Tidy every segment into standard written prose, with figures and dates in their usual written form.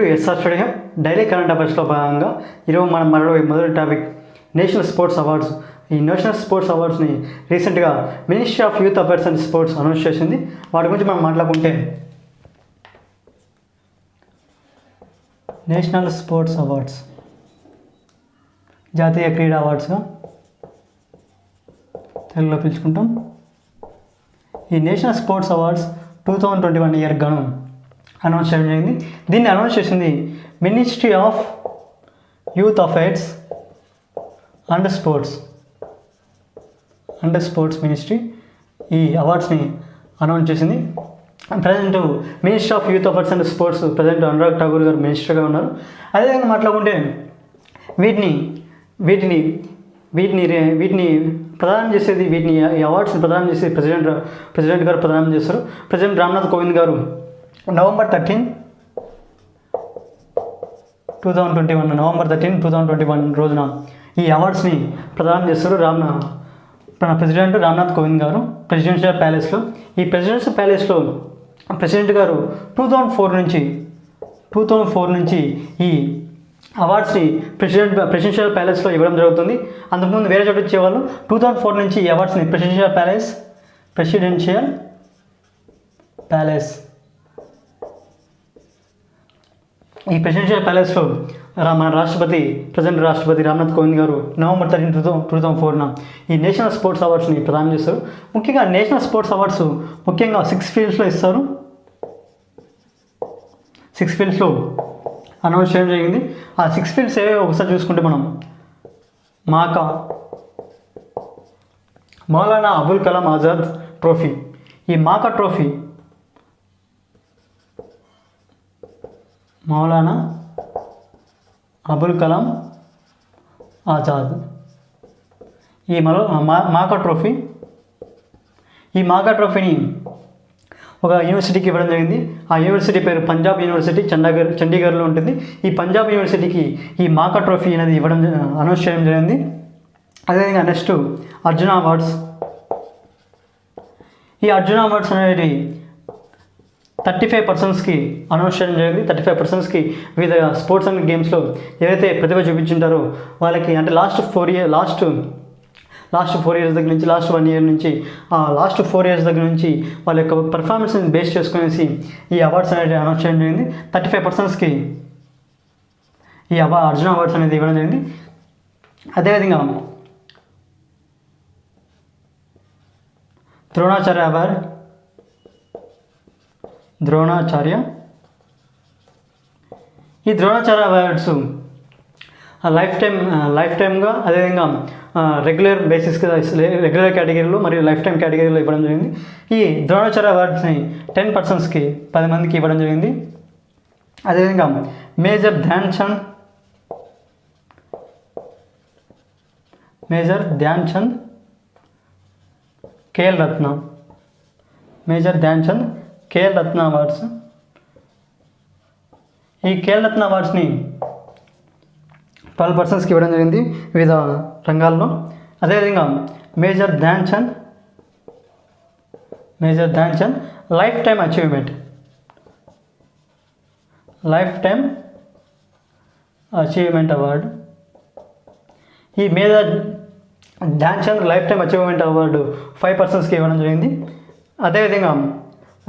To SR stadium daily current అఫైర్స్లో భాగంగా ఈరోజు మనం మొదటి టాపిక్ నేషనల్ స్పోర్ట్స్ అవార్డ్స్. ఈ నేషనల్ స్పోర్ట్స్ అవార్డ్స్ని రీసెంట్గా ministry of youth affairs and sports announce చేసింది. వాటి గురించి మనం మాట్లాడుకుంటే నేషనల్ స్పోర్ట్స్ అవార్డ్స్ జాతీయ క్రీడా అవార్డ్స్గా తెలుగులో పిలుచుకుంటాం. ఈ నేషనల్ స్పోర్ట్స్ అవార్డ్స్ 2021 ఇయర్ గాను అనౌన్స్ చేయడం జరిగింది. దీన్ని అనౌన్స్ చేసింది ministry of youth affairs and sports ministry ఈ అవార్డ్స్ని అనౌన్స్ చేసింది. Present ministry of youth affairs and sports present Anurag Thakur గారు మినిస్టర్గా ఉన్నారు. అదేవిధంగా మాట్లాడుకుంటే వీటిని ప్రదానం చేసేది ఈ అవార్డ్స్ని ప్రదానం చేసేది ప్రెసిడెంట్ గారు ప్రదానం చేస్తారు. ప్రెసిడెంట్ రామ్నాథ్ కోవింద్ గారు నవంబర్ 13, 2021 రోజున ఈ అవార్డ్స్ని ప్రదానం చేస్తారు. ప్రెసిడెంట్ రామ్నాథ్ కోవింద్ గారు ప్రెసిడెన్షియల్ ప్యాలెస్లో. ఈ ప్రెసిడెన్షియల్ ప్యాలెస్లో ప్రెసిడెంట్ గారు 2004 నుంచి ఈ అవార్డ్స్ని ప్రెసిడెన్షియల్ ప్యాలెస్లో ఇవ్వడం జరుగుతుంది. అంతకుముందు వేరే చోట ఇచ్చేవాళ్ళు. 2004 నుంచి ఈ అవార్డ్స్ని ప్రెసిడెన్షియల్ ప్యాలెస్ ఈ ప్రెసిడెన్షియల్ ప్యాలెస్లో మన ప్రజెంట్ రాష్ట్రపతి రామ్నాథ్ కోవింద్ గారు నవంబర్ 13, 2004 ఈ నేషనల్ స్పోర్ట్స్ అవార్డ్స్ని ప్రదానం చేస్తారు. ముఖ్యంగా నేషనల్ స్పోర్ట్స్ అవార్డ్స్ ముఖ్యంగా 6 ఫీల్డ్స్లో ఇస్తారు. 6 ఫీల్డ్స్లో అనౌన్స్ చేయడం జరిగింది. ఆ 6 ఫీల్డ్స్ ఏవో ఒకసారి చూసుకుంటే మనం మౌలానా అబుల్ కలాం ఆజాద్ ట్రోఫీ. ఈ మాకా ట్రోఫీ మౌలానా అబుల్ కలాం ఆజాద్ ఈ మాకా ట్రోఫీని ఒక యూనివర్సిటీకి ఇవ్వడం జరిగింది. ఆ యూనివర్సిటీ పేరు పంజాబ్ యూనివర్సిటీ, చండీగఢ్లో ఉంటుంది. ఈ పంజాబ్ యూనివర్సిటీకి ఈ మాకా ట్రోఫీ అనేది అనౌన్స్ చేయడం జరిగింది. అదేవిధంగా నెక్స్ట్ అర్జున అవార్డ్స్. ఈ అర్జున అవార్డ్స్ అనేది 35 పర్సన్స్కి అనౌన్స్ చేయడం జరిగింది. 35 వివిధ స్పోర్ట్స్ అండ్ గేమ్స్లో ఏదైతే ప్రతిభ చూపించుంటారో వాళ్ళకి, అంటే లాస్ట్ 4 ఇయర్స్ దగ్గర నుంచి, లాస్ట్ 1 ఇయర్ నుంచి, లాస్ట్ 4 ఇయర్స్ దగ్గర నుంచి వాళ్ళ యొక్క పర్ఫార్మెన్స్ని బేస్ చేసుకునేసి ఈ అవార్డ్స్ అనేది అనౌన్స్ చేయడం జరిగింది. 35 పర్సన్స్కి ఈ అర్జున అవార్డ్స్ అనేది ఇవ్వడం జరిగింది. అదేవిధంగా ద్రోణాచార్య అవార్డ్స్ లైఫ్ టైమ్గా, అదేవిధంగా రెగ్యులర్ కేటగిరీలో మరియు లైఫ్ టైం కేటగిరీలో ఇవ్వడం జరిగింది. ఈ ద్రోణాచార్య అవార్డ్స్ని 10 పర్సన్స్కి 10 మందికి ఇవ్వడం జరిగింది. అదేవిధంగా మేజర్ ధ్యాన్ చంద్ కేఎల్ రత్న అవార్డ్స్. ఈ కేఎల్ రత్న అవార్డ్స్ని 12 పర్సన్స్కి ఇవ్వడం జరిగింది వివిధ రంగాల్లో. అదేవిధంగా major Dhyan Chand lifetime achievement award. ఈ major Dhyan Chand lifetime achievement award 5 పర్సన్స్కి ఇవ్వడం జరిగింది. అదేవిధంగా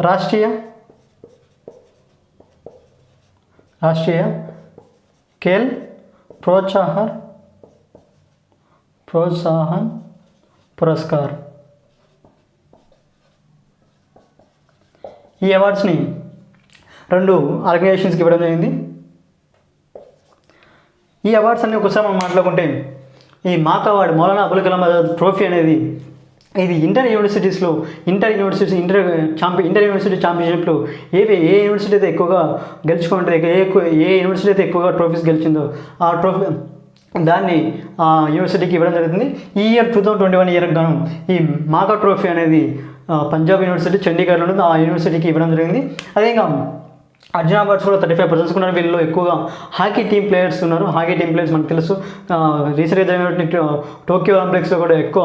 రాష్ట్రీయ ఖేల్ ప్రోత్సాహన్ పురస్కార్. ఈ అవార్డ్స్ని 2 ఆర్గనైజేషన్స్కి ఇవ్వడం జరిగింది. ఈ అవార్డ్స్ అన్ని ఒకసారి మనం మాట్లాడుకుంటే, ఈ మాక్ అవార్డు మౌలానా అబుల్ కలాం ఆజాద్ ట్రోఫీ అనేది ఇది ఇంటర్ యూనివర్సిటీ ఛాంపియన్షిప్లో ఏ యూనివర్సిటీ అయితే ఎక్కువగా గెలుచుకుంటే, ఏ యూనివర్సిటీ అయితే ఎక్కువగా ట్రోఫీస్ గెలిచిందో ఆ ట్రోఫీ దాన్ని ఆ యూనివర్సిటీకి ఇవ్వడం జరుగుతుంది. ఈ ఇయర్ 2021 ఇయర్ గాను ఈ మాకా ట్రోఫీ అనేది పంజాబ్ యూనివర్సిటీ చండీగఢ్లో ఉంటుంది. ఆ యూనివర్సిటీకి ఇవ్వడం జరిగింది. అదేవిధంగా అర్జున అవార్డ్స్ కూడా 35 పర్సన్స్ ఉన్నారు. వీళ్ళు ఎక్కువగా హాకీ టీమ్ ప్లేయర్స్ ఉన్నారు. హాకీ టీమ్ ప్లేయర్స్ మనకు తెలుసు. రీసెంట్గా జరిగిన టోక్యో ఒలింపిక్స్లో కూడా ఎక్కువ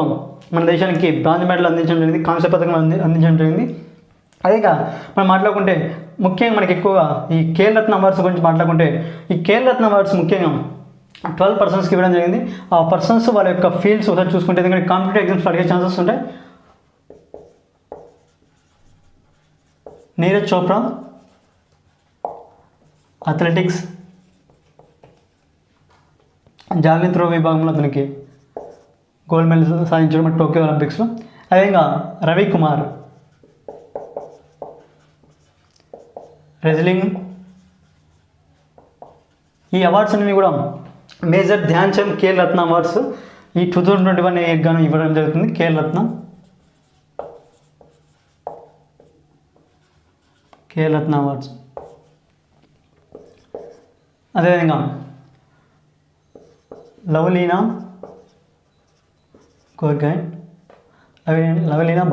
మన దేశానికి బ్రాంజ్ మెడల్ అందించడం జరిగింది, కాంస్య పథకం అందించడం జరిగింది. అదేగా మనం మాట్లాడుకుంటే ముఖ్యంగా మనకి ఎక్కువగా ఈ ఖేల్రత్న అవార్డ్స్ గురించి మాట్లాడుకుంటే ఈ ఖేల్రత్న అవార్డ్స్ ముఖ్యంగా 12 పర్సన్స్కి ఇవ్వడం జరిగింది. ఆ పర్సన్స్ వాళ్ళ యొక్క ఫీల్డ్స్ ఒకసారి చూసుకుంటే ఎందుకంటే కాంపిటేటివ్ ఎగ్జామ్స్ అడిగే ఛాన్సెస్ ఉంటాయి. Neeraj Chopra athletics, javelin throw విభాగంలో అతనికి గోల్డ్ మెడల్ సాధించడం టోక్యో ఒలింపిక్స్లో. అదేవిధంగా రవి కుమార్ రెజ్లింగ్. ఈ అవార్డ్స్ అనేవి కూడా మేజర్ ధ్యాన్ చంద్ ఖేల్రత్న అవార్డ్స్ ఈ 2021 ఇయర్ గాను ఇవ్వడం జరుగుతుంది. ఖేల్రత్న అవార్డ్స్. అదేవిధంగా లవ్లీనా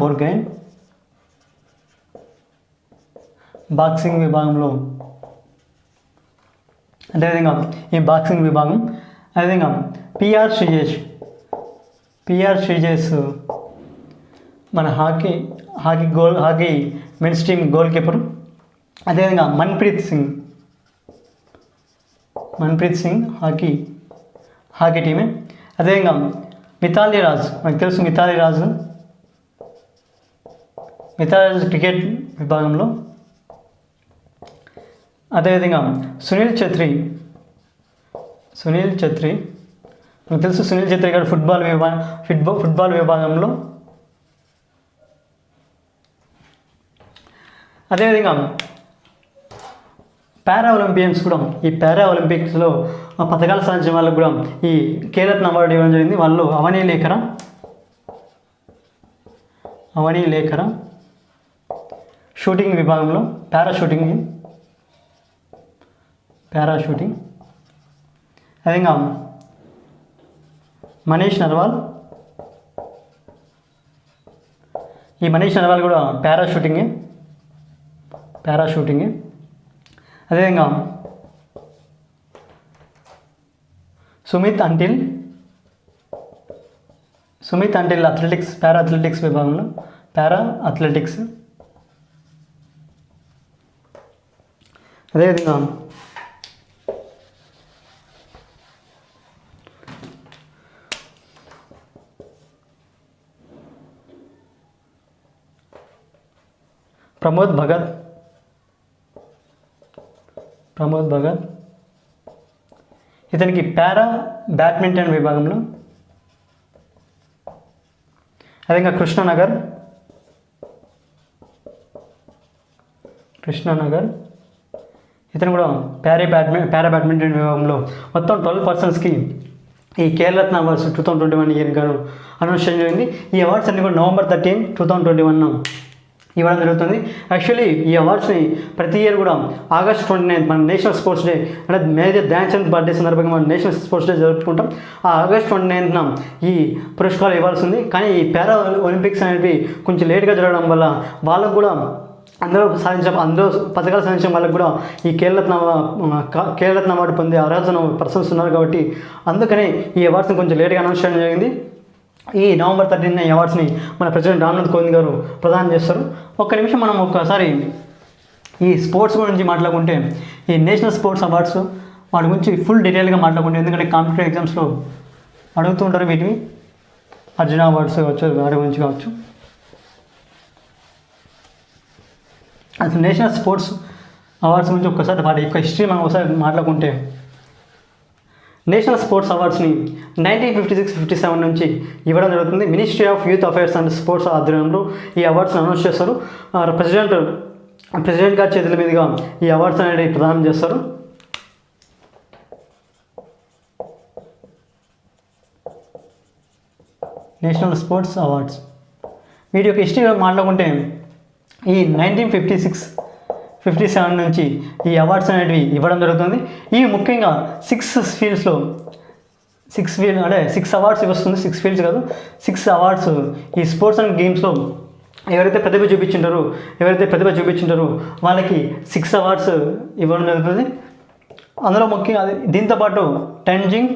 బోర్గైన్ బాక్సింగ్ విభాగంలో. అదేవిధంగా ఈ బాక్సింగ్ విభాగం. అదేవిధంగా పిఆర్ శ్రీజేష్ మన hockey men's team goalkeeper. అదేవిధంగా మన్ప్రీత్ సింగ్ హాకీ టీమే. అదేవిధంగా మిథాలీ రాజ్ మనకు తెలుసు, మిథాలీ రాజ్ క్రికెట్ విభాగంలో. అదేవిధంగా సునీల్ ఛత్రి మనకు తెలుసు, సునీల్ ఛత్రి గారు ఫుట్బాల్ విభాగంలో. అదేవిధంగా పారా ఒలింపియన్స్ కూడా ఈ పారా ఒలింపిక్స్లో పథకాలు సాధించిన వాళ్ళకు కూడా ఈ ఖేల్రత్న అవార్డు ఇవ్వడం జరిగింది. వాళ్ళు అవనీ లేఖర షూటింగ్ విభాగంలో పారాషూటింగ్. అదేవిధంగా మనీష్ నర్వాల్ కూడా పారాషూటింగే. అదేవిధంగా సుమిత్ అంటిల్ అథ్లెటిక్స్ అథ్లెటిక్స్ విభాగంలో అథ్లెటిక్స్. అదేవిధంగా ప్రమోద్ భగత్ ఇతనికి పారా బ్యాడ్మింటన్ విభాగంలో. అదేవిధంగా కృష్ణనగర్ ఇతను కూడా పారా బ్యాడ్మింటన్ విభాగంలో. మొత్తం 12 పర్సన్స్కి ఈ ఖేల్రత్న అవార్డ్స్ 2021 ఇయర్ గాను అనౌన్స్ చేయడం జరిగింది. ఈ అవార్డ్స్ అన్ని కూడా November 13, 2021 ఇవ్వడం జరుగుతుంది. యాక్చువల్లీ ఈ అవార్డ్స్ని ప్రతి ఇయర్ కూడా August 29 మన నేషనల్ స్పోర్ట్స్ డే అంటే మేజర్ ధ్యాన్ చంద్ బర్త్డే సందర్భంగా మనం నేషనల్ స్పోర్ట్స్ డే జరుపుకుంటాం. ఆ August 29న ఈ పురస్కారాలు ఇవ్వాల్సింది. కానీ ఈ పారా ఒలింపిక్స్ అనేవి కొంచెం లేట్గా జరగడం వల్ల వాళ్ళకు కూడా అందరూ పథకాలు సాధించడం వాళ్ళకు కూడా ఈ ఖేల్రత్న అవార్డు పొందే అర్హత పర్సన్స్ ఉన్నారు కాబట్టి అందుకనే ఈ అవార్డ్స్ని కొంచెం లేట్గా అనౌన్స్ చేయడం జరిగింది. ఈ November 13 ఈ అవార్డ్స్ని మన ప్రెసిడెంట్ రామ్నాథ్ కోవింద్ గారు ప్రదానం చేస్తారు. ఒక్క నిమిషం మనం ఒకసారి ఈ స్పోర్ట్స్ గురించి మాట్లాడుకుంటే ఈ నేషనల్ స్పోర్ట్స్ అవార్డ్స్ వాటి గురించి ఫుల్ డీటెయిల్గా మాట్లాడుకుంటే, ఎందుకంటే కాంపిటేటివ్ ఎగ్జామ్స్లో అడుగుతూ ఉంటారు వీటిని. అర్జున అవార్డ్స్ కావచ్చు, వాటి గురించి కావచ్చు. అసలు నేషనల్ స్పోర్ట్స్ అవార్డ్స్ గురించి ఒక్కసారి వాటి యొక్క హిస్టరీ మనం ఒకసారి మాట్లాడుకుంటే, నేషనల్ స్పోర్ట్స్ అవార్డ్స్ని 1956-57 నుంచి ఇవ్వడం జరుగుతుంది. Ministry of youth affairs and sports ఆధ్వర్యంలో ఈ అవార్డ్స్ని అనౌన్స్ చేస్తారు. ప్రెసిడెంట్ గారి చేతుల మీదుగా ఈ అవార్డ్స్ అనేది ప్రదానం చేస్తారు. నేషనల్ స్పోర్ట్స్ అవార్డ్స్ వీటి యొక్క హిస్టరీ మాట్లాడుకుంటే ఈ 1956-57 నుంచి ఈ అవార్డ్స్ అనేవి ఇవ్వడం జరుగుతుంది. ఇవి ముఖ్యంగా 6 ఫీల్డ్స్లో 6 అవార్డ్స్ ఇవ్వస్తుంది. 6 ఫీల్డ్స్ కాదు, 6 అవార్డ్స్ ఈ స్పోర్ట్స్ అండ్ గేమ్స్లో ఎవరైతే ప్రతిభ చూపించింటారో వాళ్ళకి 6 అవార్డ్స్ ఇవ్వడం జరుగుతుంది. అందులో ముఖ్యంగా దీంతోపాటు టెంజింగ్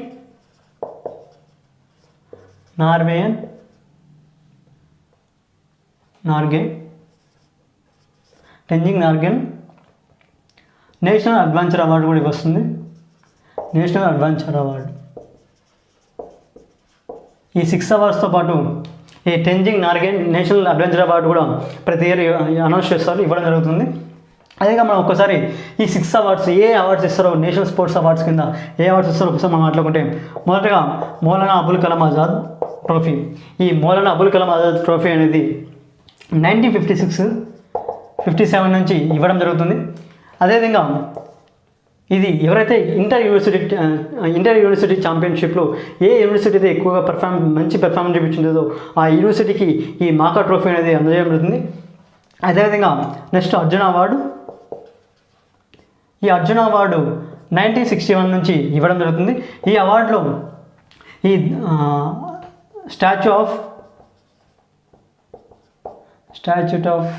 నార్గే టెంజింగ్ నార్గెన్ నేషనల్ అడ్వెంచర్ అవార్డు కూడా వస్తుంది. నేషనల్ అడ్వెంచర్ అవార్డు ఈ 6 అవార్డ్స్తో పాటు ఈ టెంజింగ్ నార్గెన్ నేషనల్ అడ్వెంచర్ అవార్డు కూడా ప్రతి ఇయర్ అనౌన్స్ చేస్తారు, ఇవ్వడం జరుగుతుంది. అదేగా మనం ఒక్కసారి ఈ 6 అవార్డ్స్ ఏ అవార్డ్స్ ఇస్తారో నేషనల్ స్పోర్ట్స్ అవార్డ్స్ కింద ఏ అవార్డ్స్ ఇస్తారో ఒకసారి మనం మాట్లాడుకుంటే, మొదటగా మౌలానా అబుల్ కలాం ఆజాద్ ట్రోఫీ. ఈ మౌలానా అబుల్ కలాం ఆజాద్ ట్రోఫీ అనేది 1956-57 నుంచి ఇవ్వడం జరుగుతుంది. అదేవిధంగా ఇది ఎవరైతే ఇంటర్ యూనివర్సిటీ ఛాంపియన్షిప్లో ఏ యూనివర్సిటీ అయితే ఎక్కువగా మంచి పెర్ఫార్మెన్స్ చూపించిందో ఆ యూనివర్సిటీకి ఈ మాకా ట్రోఫీ అనేది అందజేయడం జరుగుతుంది. అదేవిధంగా నెక్స్ట్ అర్జున అవార్డు. ఈ అర్జున అవార్డు 1961 నుంచి ఇవ్వడం జరుగుతుంది. ఈ అవార్డులో ఈ స్టాచ్యూట్ ఆఫ్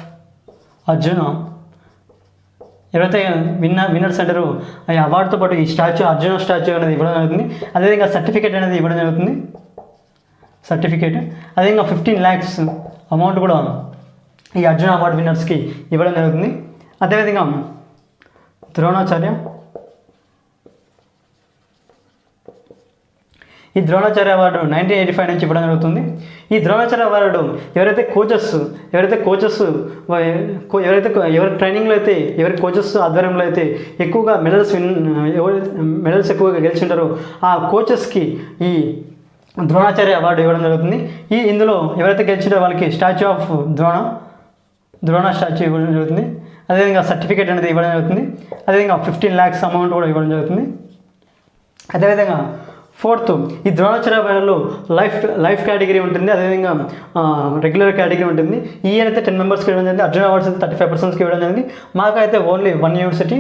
అర్జున ఎవరైతే విన్నర్స్ అంటారో ఈ అవార్డుతో పాటు ఈ అర్జున స్టాచ్యూ అనేది ఇవ్వడం జరుగుతుంది. అదేవిధంగా సర్టిఫికేట్ అనేది ఇవ్వడం జరుగుతుంది. అదేవిధంగా 15 lakhs అమౌంట్ కూడా ఈ అర్జున అవార్డు విన్నర్స్కి ఇవ్వడం జరుగుతుంది. అదేవిధంగా ద్రోణాచార్య అవార్డు 1985 నుంచి ఇవ్వడం జరుగుతుంది. ఈ ద్రోణాచార్య అవార్డు ఎవరి ట్రైనింగ్లో అయితే ఎవరి కోచెస్ ఆధ్వర్యంలో అయితే ఎక్కువగా మెడల్స్ ఎక్కువగా గెలిచింటారో ఆ కోచెస్కి ఈ ద్రోణాచార్య అవార్డు ఇవ్వడం జరుగుతుంది. ఇందులో ఎవరైతే గెలిచింటారో వాళ్ళకి స్టాచ్యూ ఆఫ్ ద్రోణ స్టాచ్యూ ఇవ్వడం జరుగుతుంది. అదేవిధంగా సర్టిఫికేట్ అనేది ఇవ్వడం జరుగుతుంది. అదేవిధంగా 15 lakhs అమౌంట్ కూడా ఇవ్వడం జరుగుతుంది. అదేవిధంగా 4th ఈ ద్రోణాచార్య అవార్డులో లైఫ్ కేటగిరీ ఉంటుంది. అదేవిధంగా రెగ్యులర్ కేటగిరీ ఉంటుంది. ఈ ఇయర్ అయితే 10 members ఇవ్వడం జరిగింది. అర్జున అవార్డ్స్ అయితే 35% ఇవ్వడం జరిగింది. మాకైతే ఓన్లీ 1 యూనివర్సిటీ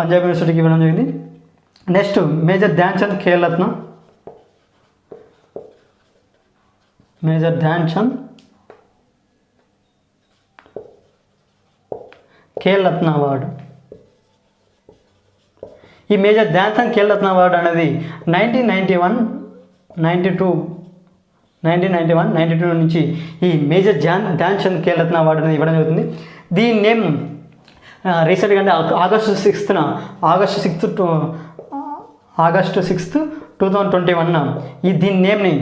పంజాబ్ యూనివర్సిటీకి ఇవ్వడం జరిగింది. Next major Dhyan Chand Khel Ratna award. ఈ మేజర్ ధ్యాన్ చంద్ ఖేల్ రత్న అవార్డు అనేది 1991, 92 నుంచి ఈ మేజర్ ధ్యాన్ చంద్ ఖేల్ రత్న అవార్డు అనేది ఇవ్వడం జరుగుతుంది. దీని నేమ్ రీసెంట్గా అంటే ఆగస్టు 6, 2021 దీని నేమ్ని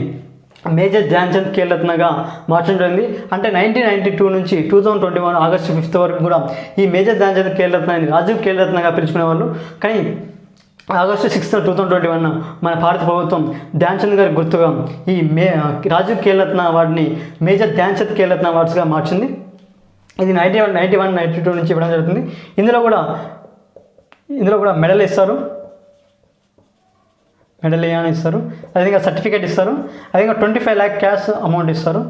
మేజర్ ధ్యాన్ చంద్ ఖేల్ రత్నగా మార్చడం జరిగింది. అంటే 1992 నుంచి 2021 ఆగస్టు 5 వరకు కూడా ఈ మేజర్ ధ్యాన్ చంద్ ఖేల్ రత్నాన్ని రాజీవ్ ఖేల్ రత్నగా పిలుచుకునేవాళ్ళు. కానీ ఆగస్టు 6, 2021 మన భారత ప్రభుత్వం ధ్యాన్ చంద్ గారి గుర్తుగా ఈ రాజీవ్ ఖేల్ రత్న అవార్డుని మేజర్ ధ్యాన్ చంద్ ఖేల్ రత్న అవార్డ్స్గా మార్చింది. ఇది 91, 92 నుంచి ఇవ్వడం జరుగుతుంది. ఇందులో కూడా మెడల్ ఇస్తారు, అదేవిధంగా సర్టిఫికేట్ ఇస్తారు. అదేవిధంగా 25 lakh క్యాష్ అమౌంట్ ఇస్తారు.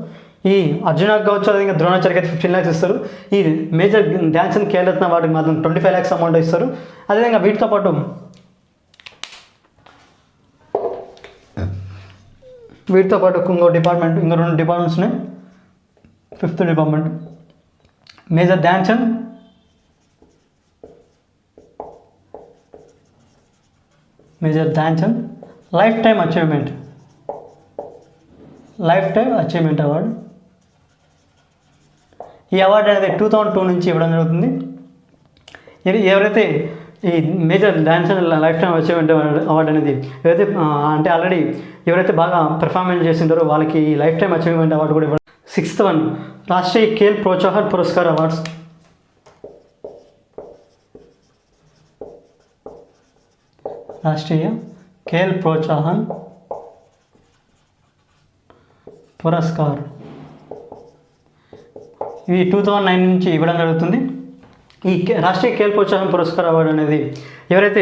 ఈ అర్జునకు కావచ్చు, అదేవిధంగా ద్రోణాచార్యకి అయితే 15 lakhs ఇస్తారు. ఈ మేజర్ ధ్యాన్ చంద్ ఖేల్ రత్న అవార్డుకి మాత్రం 25 lakhs అమౌంట్ ఇస్తారు. అదేవిధంగా వీటితో పాటు ఇంకో 2 డిపార్ట్మెంట్స్ ఉన్నాయి. 5th department major Dhyan Chand lifetime achievement award. ఈ అవార్డు అనేది 2002 నుంచి ఇవ్వడం జరుగుతుంది. ఎవరైతే ఈ major Dhyan Chand lifetime achievement award అనేది అంటే ఆల్రెడీ ఎవరైతే బాగా పెర్ఫార్మెన్స్ చేసింటారో వాళ్ళకి ఈ లైఫ్ టైమ్ అచీవ్మెంట్ అవార్డు కూడా ఇవ్వడం. 6th one రాష్ట్రీయ ఖేల్ ప్రోత్సాహన్ పురస్కార్ అవార్డ్స్. రాష్ట్రీయ ఖేల్ ప్రోత్సాహన్ పురస్కార్ ఇవి 2009 నుంచి ఇవ్వడం జరుగుతుంది. ఈ రాష్ట్రీయ ఖేల్ ప్రోత్సాహన్ పురస్కార్ అవార్డు అనేది ఎవరైతే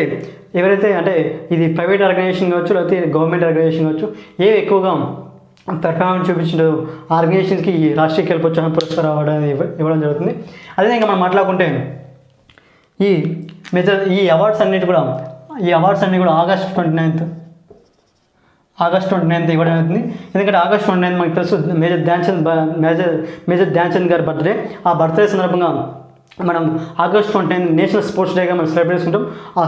అంటే ఇది ప్రైవేట్ ఆర్గనైజేషన్ కావచ్చు, లేకపోతే గవర్నమెంట్ ఆర్గనైజేషన్ కావచ్చు, ఏవి ఎక్కువగా పెర్ఫార్మెన్స్ చూపించడం ఆర్గనైజేషన్స్కి ఈ రాష్ట్రీయ ఖేల్ ప్రోత్సాహన్ పురస్కార్ అవార్డు అనేది ఇవ్వడం జరుగుతుంది. అదేవిధంగా మనం మాట్లాడుకుంటే ఈ అవార్డ్స్ అన్నీ కూడా ఆగస్ట్ 29 ఇవ్వడం అవుతుంది. ఎందుకంటే ఆగస్ట్ 29 మనకు తెలుసు మేజర్ ధ్యాన్ చంద్ గారి బర్త్డే. ఆ బర్త్డే సందర్భంగా మనం ఆగస్ట్ 29 నేషనల్ స్పోర్ట్స్ డేగా మనం సెలబ్రేట్ చేసుకుంటాం. ఆ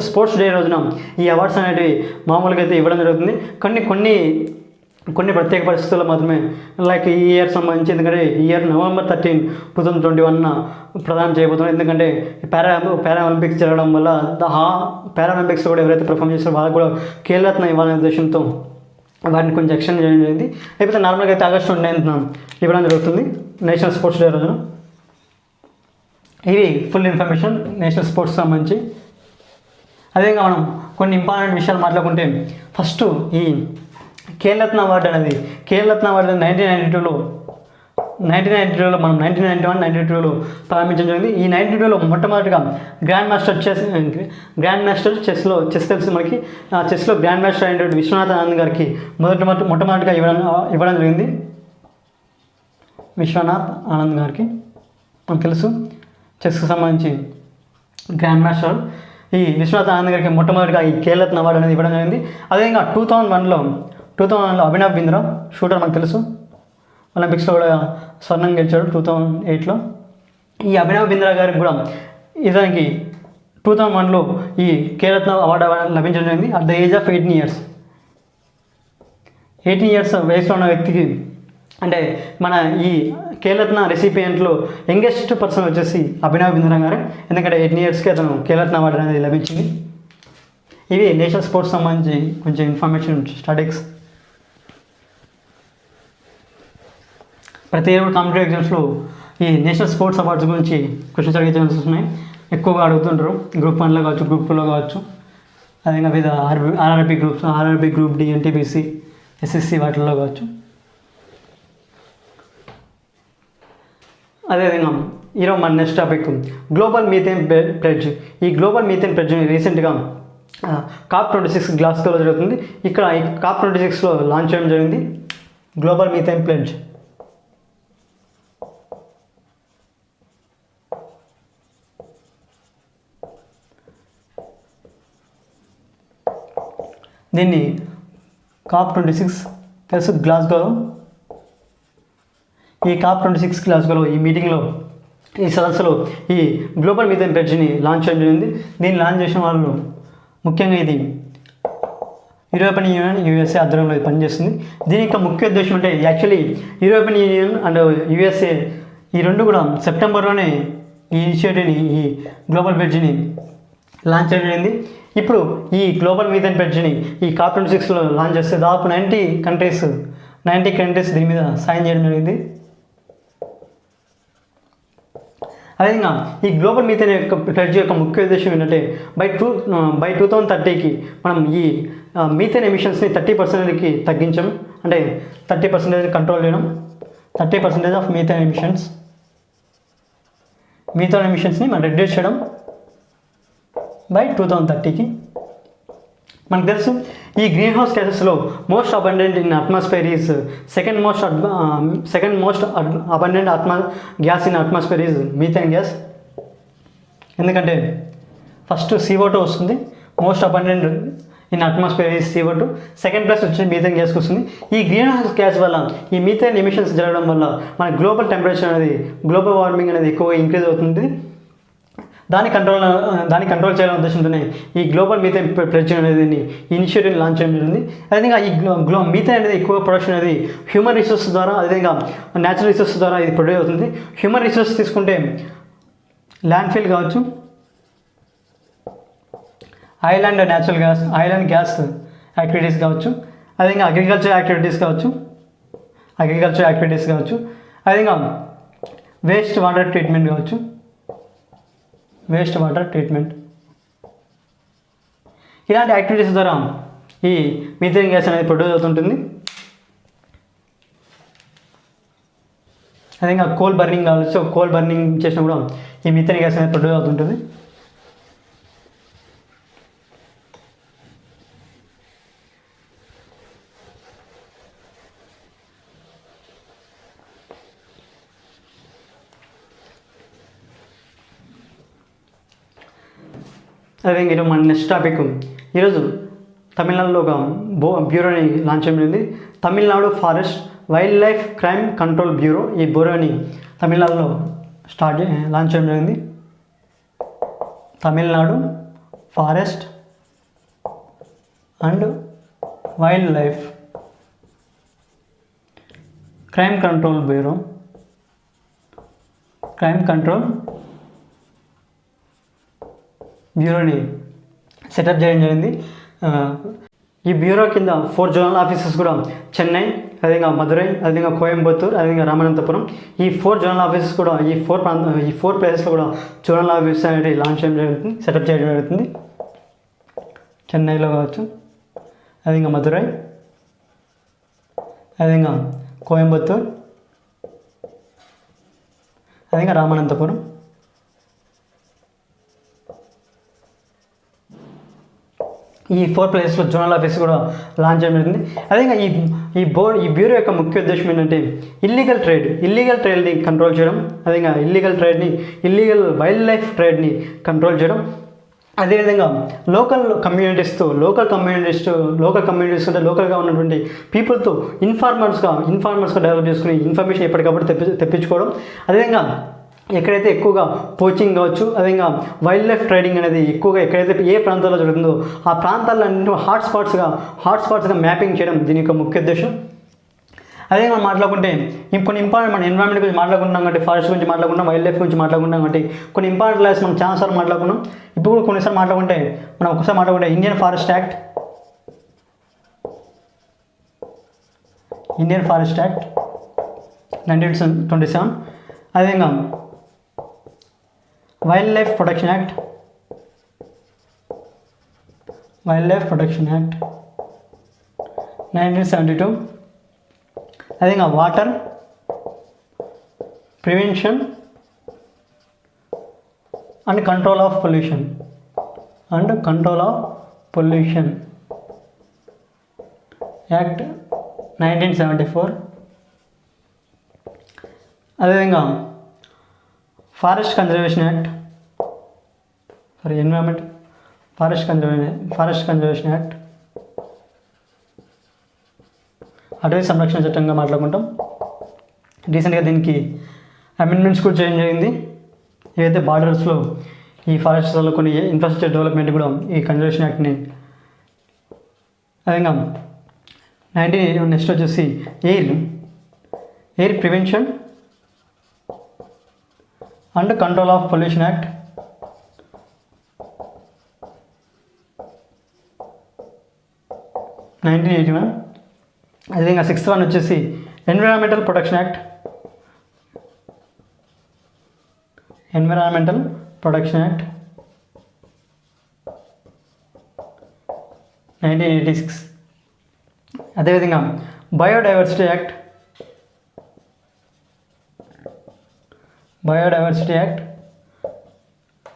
స్పోర్ట్స్ డే రోజున ఈ అవార్డ్స్ అనేటివి మామూలుగా అయితే ఇవ్వడం జరుగుతుంది. కొన్ని కొన్ని ప్రత్యేక పరిస్థితుల్లో మాత్రమే లైక్ ఈ ఇయర్ సంబంధించి, ఎందుకంటే ఈ ఇయర్ November 13, 2021 ప్రదానం చేయబోతున్నారు. ఎందుకంటే పారా ఒలింపిక్స్ జరగడం వల్ల పారా ఒలింపిక్స్ కూడా ఎవరైతే పర్ఫామ్ చేస్తారో వాళ్ళకి కూడా ఖేల్రత్న ఇవ్వాలనే ఉద్దేశంతో వాటిని కొంచెం ఎక్స్టెండ్ చేయడం జరిగింది. లేకపోతే నార్మల్గా అయితే August 29 ఇవ్వడం జరుగుతుంది నేషనల్ స్పోర్ట్స్ డే రోజున. ఇది ఫుల్ ఇన్ఫర్మేషన్ నేషనల్ స్పోర్ట్స్ సంబంధించి. అదేవిధంగా మనం కొన్ని ఇంపార్టెంట్ విషయాలు మాట్లాడుకుంటే, ఫస్ట్ ఈ ఖేల్రత్న అవార్డు అనేది 1992లో మనం 1991, 92లో ప్రారంభించడం జరిగింది. ఈ 92లో మొట్టమొదటిగా గ్రాండ్ మాస్టర్ చెస్ తెలిసి మనకి చెస్లో గ్రాండ్ మాస్టర్ అయినటువంటి విశ్వనాథ్ ఆనంద్ గారికి మొట్టమొదటిగా ఇవ్వడం జరిగింది. విశ్వనాథ్ ఆనంద్ గారికి మనకు తెలుసు చెస్కి సంబంధించి గ్రాండ్ మాస్టర్. ఈ విశ్వనాథ్ ఆనంద్ గారికి మొట్టమొదటిగా ఈ ఖేల్రత్న అవార్డు అనేది ఇవ్వడం జరిగింది. అదేవిధంగా 2001లో అభినవ్ బింద్రా షూటర్ మనకు తెలుసు, ఒలింపిక్స్లో కూడా స్వర్ణం గెలిచాడు 2008లో. ఈ అభినవ్ బింద్రా గారికి కూడా ఇతనికి 2001లో ఈ ఖేల్రత్న అవార్డు లభించడం జరిగింది. At the age of 18 years. 18 years వయసులో ఉన్న వ్యక్తికి, అంటే మన ఈ ఖేల్రత్న రెసిపియంట్లో యంగెస్ట్ పర్సన్ వచ్చేసి అభినవ్ బింద్రా గారు. ఎందుకంటే 18 yearsకి అతను ఖేల్రత్న అవార్డు అనేది లభించింది. ఇవి నేషనల్ స్పోర్ట్స్ సంబంధించి కొంచెం ఇన్ఫర్మేషన్ స్టాటిక్స్. ప్రతి ఏడు కాంపిటేటివ్ ఎగ్జామ్స్లో ఈ నేషనల్ స్పోర్ట్స్ అవార్డ్స్ గురించి క్వశ్చన్స్ అడిగే ఛాన్సెస్ ఉన్నాయి. ఎక్కువగా అడుగుతుంటారు, గ్రూప్ 1లో కావచ్చు, గ్రూప్ 2లో కావచ్చు. అదేవిధంగా వివిధ RRB group D, NTPC, SSC వాటిల్లో కావచ్చు. అదేవిధంగా ఈరోజు మన next topic global methane pledge. ఈ గ్లోబల్ మీథేన్ ప్లెడ్జ్ని రీసెంట్గా COP26 గ్లాస్గోలో జరుగుతుంది. ఇక్కడ ఈ COP26లో లాంచ్ చేయడం జరిగింది గ్లోబల్ మీథేన్ ప్లెడ్జ్. దీన్ని COP26 తెలుసు గ్లాస్గోలో. ఈ COP26 గ్లాస్గోలో ఈ మీటింగ్లో, ఈ సదస్సులో ఈ గ్లోబల్ మీథేన్ ప్లెడ్జ్ని లాంచ్ చేయడం జరిగింది. దీన్ని లాంచ్ చేసిన వాళ్ళు ముఖ్యంగా ఇది యూరోపియన్ యూనియన్, USA ఆధ్వర్యంలో పనిచేస్తుంది. దీని యొక్క ముఖ్య ఉద్దేశం అంటే actually European union and USA ఈ రెండు కూడా సెప్టెంబర్లోనే ఈ ఇనిషియేటివ్ని, ఈ గ్లోబల్ ప్లెడ్జ్ని లాంచ్ చేయడం జరిగింది. ఇప్పుడు ఈ గ్లోబల్ మీథేన్ ప్లెడ్జ్ని ఈ COP26లో లాంచ్ చేస్తే దాదాపు 90 కంట్రీస్ దీని మీద సైన్ చేయడం జరిగింది. అదేవిధంగా ఈ గ్లోబల్ మీథేన్ యొక్క ప్లెడ్జ్ యొక్క ముఖ్య ఉద్దేశం ఏంటంటే బై 2030కి మనం ఈ మీథేన్ ఎమిషన్స్ని 30%కి తగ్గించడం, అంటే 30% కంట్రోల్ చేయడం. 30% ఆఫ్ మీథేన్ ఎమిషన్స్ని మనం రెడ్యూస్ చేయడం బై 2030కి. మనకు తెలుసు ఈ గ్రీన్ హౌస్ గ్యాసెస్లో most abundant in atmosphere is second most abundant gas in atmosphere is methane gas. ఎందుకంటే ఫస్ట్ CO2 వస్తుంది, most abundant in atmosphere is CO2, second place వచ్చి మీథేన్ గ్యాస్కి వస్తుంది. ఈ గ్రీన్ హౌస్ గ్యాస్ వల్ల, ఈ మీథేన్ ఎమిషన్స్ జరగడం వల్ల మన గ్లోబల్ టెంపరేచర్ అనేది, గ్లోబల్ వార్మింగ్ అనేది ఎక్కువగా ఇంక్రీజ్ అవుతుంది. దాన్ని కంట్రోల్ చేయాలనే ఉద్దేశంతోనే ఈ గ్లోబల్ మీథేన్ ప్లెడ్జ్ అనేది ఇనిషియేటివ్ని లాంచ్ చేయడం జరిగింది. అదేవిధంగా ఈ మీథేన్ అనేది ఎక్కువ ప్రొడక్షన్ అనేది హ్యూమన్ రిసోర్స్ ద్వారా, అదేవిధంగా న్యాచురల్ రిసోర్స్ ద్వారా ఇది ప్రొడ్యూస్ అవుతుంది. హ్యూమన్ రిసోర్స్ తీసుకుంటే ల్యాండ్ ఫిల్ కావచ్చు, ఆయిల్ అండ్ గ్యాస్ యాక్టివిటీస్ కావచ్చు, అదేవిధంగా అగ్రికల్చర్ యాక్టివిటీస్ కావచ్చు, అదేవిధంగా వేస్ట్ వాటర్ ట్రీట్మెంట్ ఇలాంటి యాక్టివిటీస్ ద్వారా ఈ మీథేన్ గ్యాస్ అనేది ప్రొడ్యూస్ అవుతుంటుంది. అదేవిధంగా కోల్ బర్నింగ్ కావచ్చు, కోల్ బర్నింగ్ చేసినా కూడా ఈ మీథేన్ గ్యాస్ అనేది ప్రొడ్యూస్ అవుతుంటుంది. అదేవిధంగా ఈరోజు మన నెక్స్ట్ టాపిక్, ఈరోజు తమిళనాడులో ఒక బ్యూరోని లాంచ్ చేయడం. Tamil Nadu forest wildlife crime control bureau ఈ బ్యూరోని తమిళనాడులో లాంచ్ చేయడం జరిగింది. Tamil Nadu forest and wildlife crime control బ్యూరోని సెటప్ చేయడం జరిగింది. ఈ బ్యూరో కింద 4 జోనల్ ఆఫీసెస్ కూడా చెన్నై, అదేవిధంగా మదురై, అదేవిధంగా కోయంబత్తూర్, అదేవిధంగా రామనంతపురం, ఈ 4 జోనల్ ఆఫీసెస్ కూడా ఈ 4 ప్లేసెస్లో కూడా జోనల్ ఆఫీస్ అనేది లాంచ్ చేయడం జరుగుతుంది, సెటప్ చేయడం జరుగుతుంది. చెన్నైలో కావచ్చు, అదేవిధంగా మదురై, అదేవిధంగా కోయంబత్తూర్, అదేవిధంగా రామనంతపురం. ఈ 4 ప్లేసెస్లో జోనల్ ఆఫీస్ కూడా లాంచ్ చేయడం జరిగింది. అదేవిధంగా ఈ బ్యూరో యొక్క ముఖ్య ఉద్దేశం ఏంటంటే ఇల్లీగల్ ట్రేడ్ని కంట్రోల్ చేయడం, అదేవిధంగా ఇల్లీగల్ వైల్డ్ లైఫ్ ట్రేడ్ని కంట్రోల్ చేయడం, అదేవిధంగా లోకల్ కమ్యూనిటీస్తో అంటే లోకల్గా ఉన్నటువంటి పీపుల్తో ఇన్ఫార్మర్స్గా డెవలప్ చేసుకుని ఇన్ఫర్మేషన్ ఎప్పటికప్పుడు తెప్పించుకోవడం, అదేవిధంగా ఎక్కడైతే ఎక్కువగా పోచింగ్ కావచ్చు, అదేవిధంగా వైల్డ్ లైఫ్ ట్రేడింగ్ అనేది ఎక్కువగా ఎక్కడైతే ఏ ప్రాంతాల్లో జరుగుతుందో ఆ ప్రాంతాలన్నింటినీ హాట్స్పాట్స్గా మ్యాపింగ్ చేయడం దీని యొక్క ముఖ్య ఉద్దేశం. అదే మనం మాట్లాడుకుంటే కొన్ని ఇంపార్టెంట్ మన ఎన్విరాన్మెంట్ గురించి మాట్లాడుకుంటాం కాబట్టి, ఫారెస్ట్ గురించి మాట్లాడుకుంటాం, వైల్డ్ లైఫ్ గురించి మాట్లాడుకుంటాం కాబట్టి కొన్ని ఇంపార్టెంట్ లాస్ మనం చాలాసార్లు మాట్లాడుకున్నాం. ఇప్పుడు కూడా కొన్నిసార్లు ఒకసారి మాట్లాడుకుంటే ఇండియన్ ఫారెస్ట్ యాక్ట్ 1927, అదేవిధంగా వైల్డ్ లైఫ్ ప్రొటెక్షన్ యాక్ట్ 1972, అదేవిధంగా water prevention and control of pollution act 1974, అదేవిధంగా ఫారెస్ట్ కన్జర్వేషన్ యాక్ట్ అటవీ సంరక్షణ చట్టంగా మాట్లాడుకుంటాం. రీసెంట్గా దీనికి అమెండ్మెంట్స్ కూడా చేయడం జరిగింది. ఏవైతే బార్డర్స్లో ఈ ఫారెస్ట్స్లో కొన్ని ఇన్ఫ్రాస్ట్రక్చర్ డెవలప్మెంట్ కూడా ఈ కన్జర్వేషన్ యాక్ట్ని, అదేవిధంగా నెక్స్ట్ వచ్చేసి air prevention and control of pollution act 1981, అదేవిధంగా 6th వన్ వచ్చేసి ఎన్విరాన్మెంటల్ ప్రొటెక్షన్ యాక్ట్ 1986, అదేవిధంగా బయోడైవర్సిటీ యాక్ట్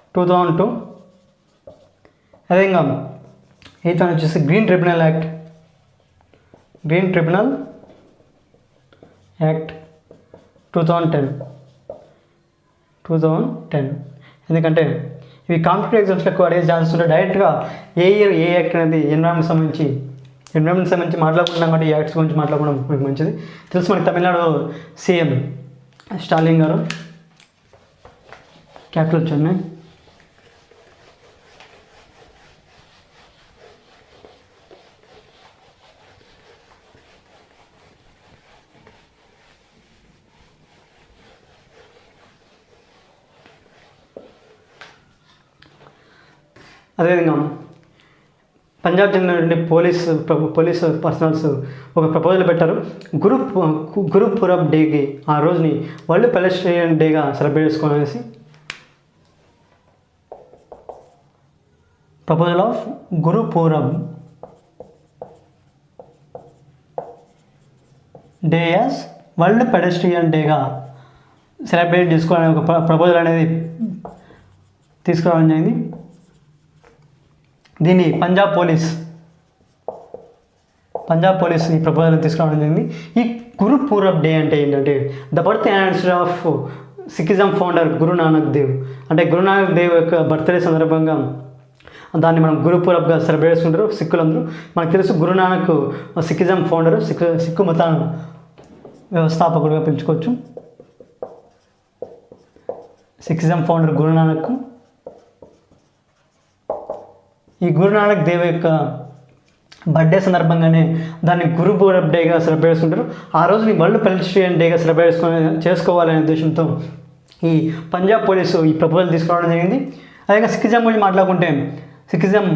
2002, అదేవిధంగా 8th వన్ వచ్చేసి గ్రీన్ ట్రిబ్యునల్ యాక్ట్ 2010. ఎందుకంటే ఇవి కాంపిటేటివ్ ఎగ్జామ్స్కి ఎక్కువ అడిగే ఛాన్సెస్ ఉంటాయి. డైరెక్ట్గా ఏ యాక్ట్ అనేది ఎన్విరాన్మెంట్ సంబంధించి మాట్లాడుకుంటున్నాం కాబట్టి ఈ యాక్ట్స్ గురించి మాట్లాడుకోవడం మనకు మంచిది. తెలుసు మనకి తమిళనాడు సీఎం స్టాలిన్ గారు, క్యాపిటల్ చెన్నై. అదేవిధంగా పంజాబ్ చెందినటువంటి పోలీస్ పర్సనల్స్ ఒక ప్రపోజల్ పెట్టారు. గురుపూరబ్ డేకి ఆ రోజుని వరల్డ్ పెడెస్ట్రియన్ డేగా సెలబ్రేట్ చేసుకోవాలనేసి. Proposal of Gurpurab day as world pedestrian డేగా సెలబ్రేట్ చేసుకోవాలని ఒక ప్రపోజల్ అనేది తీసుకురావడం జరిగింది. దీన్ని పంజాబ్ పోలీస్ ఈ ప్రపోజల్ తీసుకురావడం జరిగింది. ఈ గురుపూరబ్ డే అంటే ఏంటంటే the birth anniversary of Sikhism founder Guru Nanak Dev. అంటే గురునానక్ దేవ్ యొక్క బర్త్డే సందర్భంగా దాన్ని మనం గురుపూరబ్గా సెలబ్రేట్ చేసుకుంటారు సిక్కులందరూ. మనకు తెలుసు గురునానక్ సిక్కిజం ఫౌండర్, సిక్కు మతాన్ని వ్యవస్థాపకుడిగా పిలుచుకోవచ్చు. Sikhism founder Guru Nanak. ఈ గురునానక్ దేవ్ యొక్క బర్త్డే సందర్భంగానే దాన్ని గురు పూరబ్ డేగా సెలబ్రేట్ చేసుకుంటారు. ఆ రోజుని వరల్డ్ పెడెస్ట్రియన్ డేగా సెలబ్రేట్ చేసుకోవాలనే ఉద్దేశంతో ఈ పంజాబ్ పోలీసు ఈ ప్రపోజల్ తీసుకురావడం జరిగింది. అదేవిధంగా సిక్కిజం గురించి మాట్లాడుకుంటే సిక్కిజం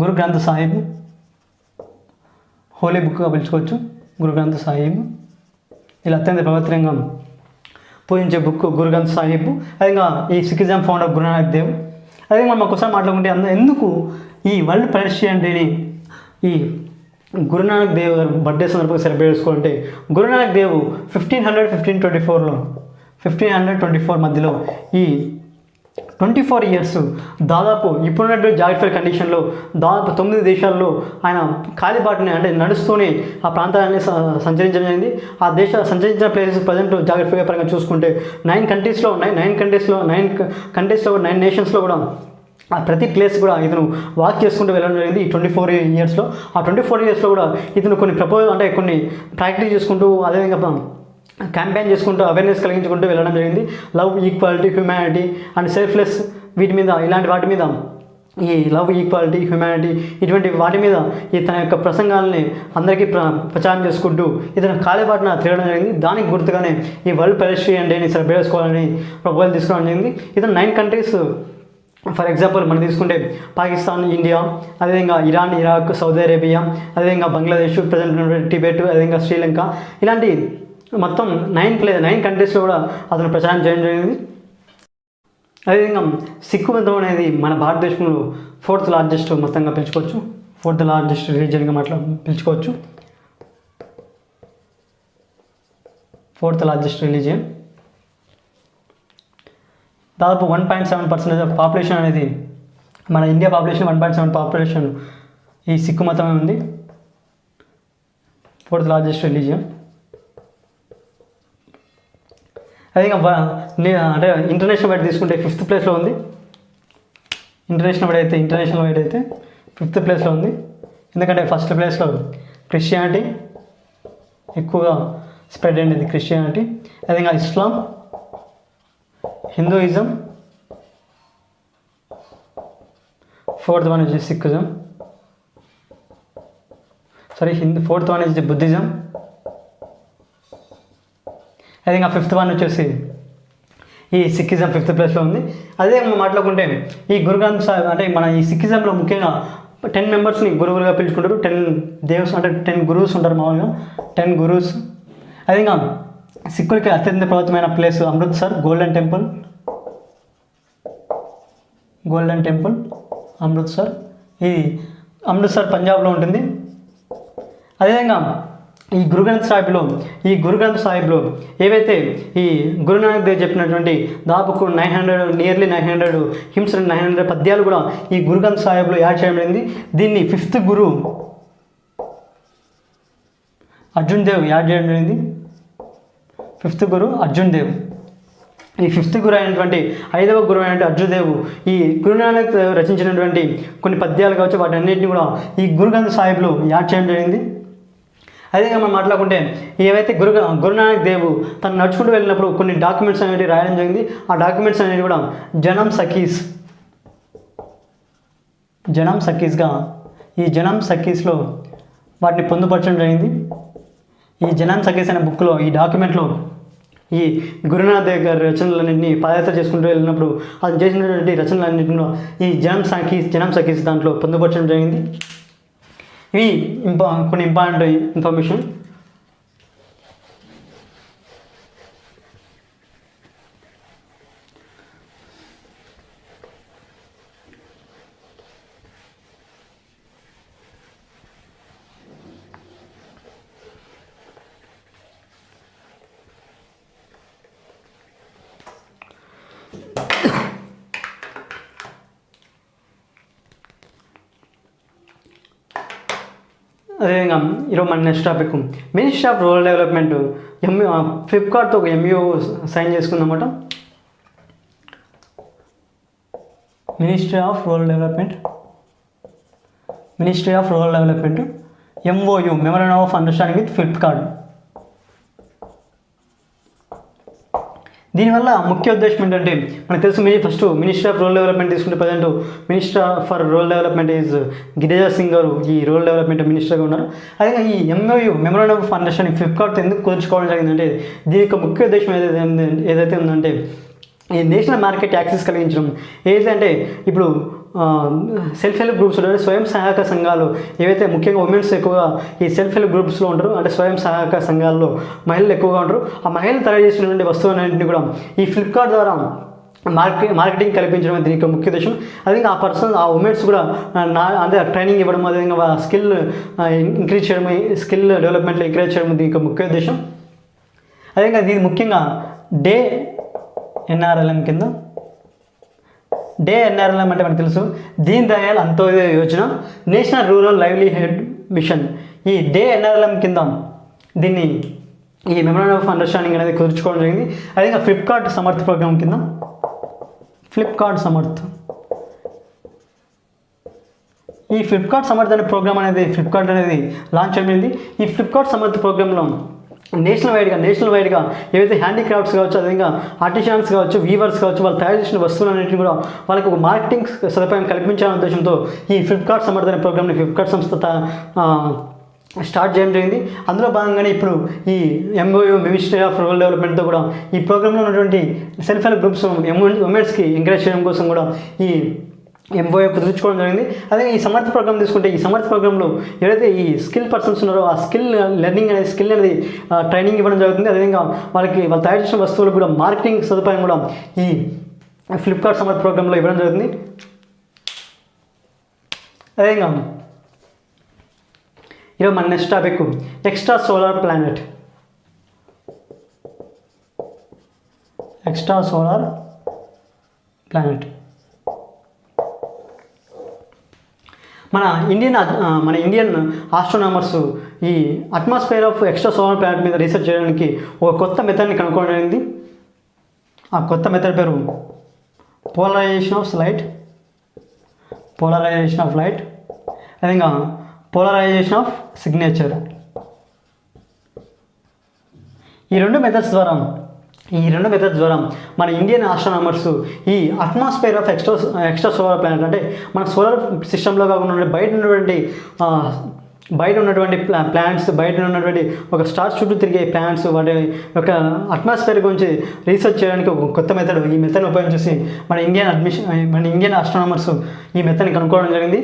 గురు గ్రంథ్ సాహిబ్ హోలీ బుక్గా పిలుచుకోవచ్చు. గురు గ్రంథ్ సాహిబ్ ఇలా అత్యంత పవిత్రంగా పూజించే బుక్ గురు గ్రంథ్ సాహిబ్. అదేవిధంగా ఈ సిక్కిజం ఫౌండర్ గురునానక్ దేవ్. అదేవిధంగా మనం ఒకసారి మాట్లాడుకుంటే ఎందుకు ఈ వరల్డ్ పెడెస్ట్రియన్ డేని ఈ గురునానక్ దేవ్ గారు బర్త్డే సందర్భంగా సెలబ్రేట్ చేసుకోవాలంటే గురునానక్ దేవ్ 1524 మధ్యలో ఈ 24 ఇయర్స్ దాదాపు ఇప్పుడున్నటువంటి జాగ్రఫికల్ కండిషన్లో దాదాపు 9 దేశాల్లో ఆయన కాలిబాటని అంటే నడుస్తూనే ఆ ప్రాంతాలన్నీ సంచరించడం జరిగింది. ఆ సంచరించిన ప్లేసెస్ ప్రజెంట్ జాగ్రఫికల్ పరంగా చూసుకుంటే 9 కంట్రీస్లో ఉన్నాయి. 9 కంట్రీస్లో 9 నేషన్స్లో కూడా ఆ ప్రతి ప్లేస్ కూడా ఇతను వాక్ చేసుకుంటూ వెళ్ళడం జరిగింది ఈ 24 ఇయర్స్లో. ఆ 24 ఇయర్స్లో కూడా ఇతను కొన్ని ప్రపోజల్ అంటే కొన్ని ప్రాక్టీస్ చేసుకుంటూ అదేవిధంగా క్యాంపెయిన్ చేసుకుంటూ అవేర్నెస్ కలిగించుకుంటూ వెళ్ళడం జరిగింది. Love, equality, humanity and selfless ఇలాంటి వాటి మీద ఈ లవ్, ఈక్వాలిటీ, హ్యూమానిటీ ఇటువంటి వాటి మీద ఈ తన యొక్క ప్రసంగాలని అందరికీ ప్రచారం చేసుకుంటూ ఇతను కాలిబాటన తిరగడం జరిగింది. దానికి గుర్తుగానే ఈ వరల్డ్ పెడెస్ట్రియన్ డేని సెలబ్రేట్ చేసుకోవాలని ప్రపోజల్ తీసుకోవడం జరిగింది. ఇతను 9 కంట్రీస్ ఫర్ ఎగ్జాంపుల్ మనం తీసుకుంటే పాకిస్తాన్, ఇండియా, అదేవిధంగా ఇరాన్, ఇరాక్, సౌదీ అరేబియా, అదేవిధంగా బంగ్లాదేశ్, ప్రజెంట్ టిబెట్, అదేవిధంగా శ్రీలంక ఇలాంటి మొత్తం 9 కంట్రీస్లో కూడా అతను ప్రచారం చేయడం జరిగింది. అదేవిధంగా సిక్కు మతం అనేది మన భారతదేశంలో 4th లార్జెస్ట్ మొత్తంగా పిలుచుకోవచ్చు. 4th లార్జెస్ట్ రిలీజియన్గా పిలుచుకోవచ్చు. 4th largest religion. దాదాపు 1.7% ఆఫ్ పాపులేషన్ అనేది మన ఇండియా పాపులేషన్ 1.7 పాపులేషన్ ఈ సిక్కు మతమే ఉంది. 4th largest religion. అదే అంటే ఇంటర్నేషనల్ వైడ్ తీసుకుంటే 5th ప్లేస్లో ఉంది. ఇంటర్నేషనల్ వైడ్ అయితే 5th ప్లేస్లో ఉంది. ఎందుకంటే ఫస్ట్ ప్లేస్లో క్రిస్టియానిటీ ఎక్కువగా స్ప్రెడ్ అయింది. క్రిస్టియానిటీ, అదేవిధంగా ఇస్లాం, హిందూయిజం, 4th వన్ వచ్చి సిక్కిజం, 4th వన్ వచ్చి బుద్ధిజం, అదేవిధంగా 5th వన్ వచ్చేసి ఈ సిక్కిజం 5th ప్లేస్లో ఉంది. అదే మనం మాట్లాడుకుంటే ఈ గురు గ్రంథ్ సాహిబ్ అంటే మన ఈ సిక్కిజంలో ముఖ్యంగా 10 మెంబర్స్ని గురువులుగా పిలుచుకుంటారు. 10 దేవ్స్ అంటే 10 గురువుస్ ఉంటారు మామూలుగా 10 గురువుస్. అదేవిధంగా సిక్కులకి అత్యంత పవిత్రమైన place Amritsar golden temple Amritsar. ఇది అమృత్సర్ పంజాబ్లో ఉంటుంది. అదేవిధంగా ఈ గురు గ్రంథ్ సాహిబ్లో ఏవైతే ఈ గురునానక్ దేవ్ చెప్పినటువంటి దాదాపు 900 హిమ్స్ 900 పద్యాలు కూడా ఈ గురు గ్రంథ్ సాహిబ్లో యాడ్ చేయడం జరిగింది. దీన్ని 5th గురు అర్జున్ దేవ్ యాడ్ చేయడం జరిగింది. 5th గురు అర్జున్ దేవ్. ఈ 5th గురు అయినటువంటి 5వ గురువు అయినటువంటి అర్జున్ దేవ్ ఈ గురునానక్ రచించినటువంటి కొన్ని పద్యాలు కావచ్చు వాటి అన్నింటినీ కూడా ఈ గురు గ్రంథ్ సాహిబ్లో యాడ్ చేయడం జరిగింది. అదేవిధంగా మనం మాట్లాడుకుంటే ఏవైతే గురునానక్ దేవ్ తను నడుచుకుంటూ వెళ్ళినప్పుడు కొన్ని డాక్యుమెంట్స్ అనేవి రాయడం జరిగింది. ఆ డాక్యుమెంట్స్ అనేవి కూడా జనం సఖీస్గా ఈ జనం సఖీస్లో వాటిని పొందుపరచడం జరిగింది. ఈ జనం సఖీస్ అనే బుక్లో ఈ డాక్యుమెంట్లో ఈ గురునానక్ దేవ్ గారి రచనలన్నింటినీ పాదయాత్ర చేసుకుంటూ వెళ్ళినప్పుడు అది చేసినటువంటి రచనలన్నింటిలో ఈ జనం సఖీస్ దాంట్లో పొందుపరచడం జరిగింది. ఇవి కొన్ని ఇంపార్టెంట్ ఇన్ఫర్మేషన్. అదేవిధంగా ఈరోజు మన next topic ministry of rural development ఫ్లిప్కార్ట్తో ఒక MOU సైన్ చేసుకుందన్నమాట. Ministry of rural development MOU memorandum of understanding with Flipkart. దీనివల్ల ముఖ్య ఉద్దేశం ఏంటంటే మనకు తెలుసు first minister of rural development తీసుకుంటే present minister for rural development is Girija Singh గారు ఈ రూరల్ డెవలప్మెంట్ మినిస్టర్గా ఉన్నారు. అదే ఈ MOU memorandum of understanding Flipkart ఎందుకు కుదుర్చుకోవడం జరిగిందంటే దీని యొక్క ముఖ్య ఉద్దేశం ఏదైతే ఉందంటే ఈ నేషనల్ మార్కెట్ యాక్సెస్ కలిగించడం. ఏదైతే ఇప్పుడు సెల్ఫ్ హెల్ప్ గ్రూప్స్ అంటే స్వయం సహాయక సంఘాలు ఏవైతే ముఖ్యంగా ఉమెన్స్ ఎక్కువగా ఈ సెల్ఫ్ హెల్ప్ గ్రూప్స్లో ఉంటారు, అంటే స్వయం సహాయక సంఘాల్లో మహిళలు ఎక్కువగా ఉంటారు. ఆ మహిళలు తయారు చేసినటువంటి వస్తువులన్నింటినీ కూడా ఈ ఫ్లిప్కార్ట్ ద్వారా మార్కెటింగ్ కల్పించడం దీని యొక్క ముఖ్య ఉద్దేశం. అదే ఆ పర్సన్ ఆ ఉమెన్స్ కూడా అదే ట్రైనింగ్ ఇవ్వడం, అదేవిధంగా స్కిల్ ఇంక్రీజ్ చేయడం, స్కిల్ డెవలప్మెంట్లో ఎంకరేజ్ చేయడం దీని యొక్క ముఖ్య ఉద్దేశం. అదేవిధంగా దీని ముఖ్యంగా డే ఎన్ఆర్ఎల్ఎం కింద ఎన్ఆర్ఎల్ఎం అంటే మనకు తెలుసు Deen Dayal Antyodaya Yojana, national rural livelihood machine. ఈ డే ఎన్ఆర్ఎల్ఎం కింద దీన్ని ఈ మెమోరాండం ఆఫ్ అండర్స్టాండింగ్ అనేది కుదుర్చుకోవడం జరిగింది. అదే ఫ్లిప్కార్ట్ సమర్థ్ ప్రోగ్రామ్ కింద ఫ్లిప్కార్ట్ సమర్థ్ ఈ ఫ్లిప్కార్ట్ సమర్థ్ అనే ప్రోగ్రామ్ అనేది ఫ్లిప్కార్ట్ అనేది లాంచ్ అయింది. ఈ ఫ్లిప్కార్ట్ సమర్థ్ ప్రోగ్రాంలో నేషనల్ వైడ్గా ఏవైతే హ్యాండీక్రాఫ్ట్స్ కావచ్చు, అదేవిధంగా ఆర్టిషన్స్ కావచ్చు, వీవర్స్ కావచ్చు, వాళ్ళు తయారు చేసిన వస్తువులన్నింటినీ కూడా వాళ్ళకి ఒక మార్కెటింగ్ సదుపాయం కల్పించాలనే ఉద్దేశంతో ఈ ఫ్లిప్కార్ట్ సమర్థ్ అనే ప్రోగ్రామ్ని ఫ్లిప్కార్ట్ సంస్థ స్టార్ట్ చేయడం జరిగింది. అందులో భాగంగానే ఇప్పుడు ఈ ఎంఓయూ మినిస్ట్రీ ఆఫ్ రూరల్ డెవలప్మెంట్తో కూడా ఈ ప్రోగ్రాంలో ఉన్నటువంటి సెల్ఫ్ హెల్ప్ గ్రూప్స్ ఉమెన్స్కి ఎంకరేజ్ చేయడం కోసం కూడా ఈ ఎంఓయూ కుదుర్చుకోవడం జరిగింది. అదే ఈ సమర్థ్ ప్రోగ్రామ్ తీసుకుంటే ఈ సమర్థ్ ప్రోగ్రాంలో ఎవరైతే ఈ స్కిల్ పర్సన్స్ ఉన్నారో ఆ స్కిల్ లెర్నింగ్ అనేది స్కిల్ అనేది ట్రైనింగ్ ఇవ్వడం జరుగుతుంది. అదేవిధంగా వాళ్ళు తయారు చేసిన వస్తువులకు కూడా మార్కెటింగ్ సదుపాయం కూడా ఈ ఫ్లిప్కార్ట్ సమర్థ్ ప్రోగ్రాంలో ఇవ్వడం జరుగుతుంది. అదేవిధంగా ఈరోజు మన next topic extra solar planet. మన ఇండియన్ ఆస్ట్రోనామర్స్ ఈ atmosphere of extra solar planet మీద రీసెర్చ్ చేయడానికి ఒక కొత్త మెథడ్ని కనుక్కోవడం జరిగింది. ఆ కొత్త మెథడ్ పేరు పోలరైజేషన్ ఆఫ్ లైట్, అదేవిధంగా పోలరైజేషన్ ఆఫ్ సిగ్నేచర్. ఈ రెండు మెథడ్స్ ద్వారా మన ఇండియన్ ఆస్ట్రోనామర్స్ ఈ atmosphere of extra solar planet అంటే మన సోలార్ సిస్టంలో కాకుండా బయట ఉన్నటువంటి ప్లానెట్స్, బయట ఉన్నటువంటి ఒక స్టార్ చుట్టూ తిరిగే ప్లానెట్స్ వాటి యొక్క అట్మాస్ఫియర్ గురించి రీసెర్చ్ చేయడానికి ఒక కొత్త మెథడ్, ఈ మెథడ్ని ఉపయోగించేసి మన ఇండియన్ ఆస్ట్రోనామర్స్ ఈ మెథడ్ని కనుక్కోవడం జరిగింది.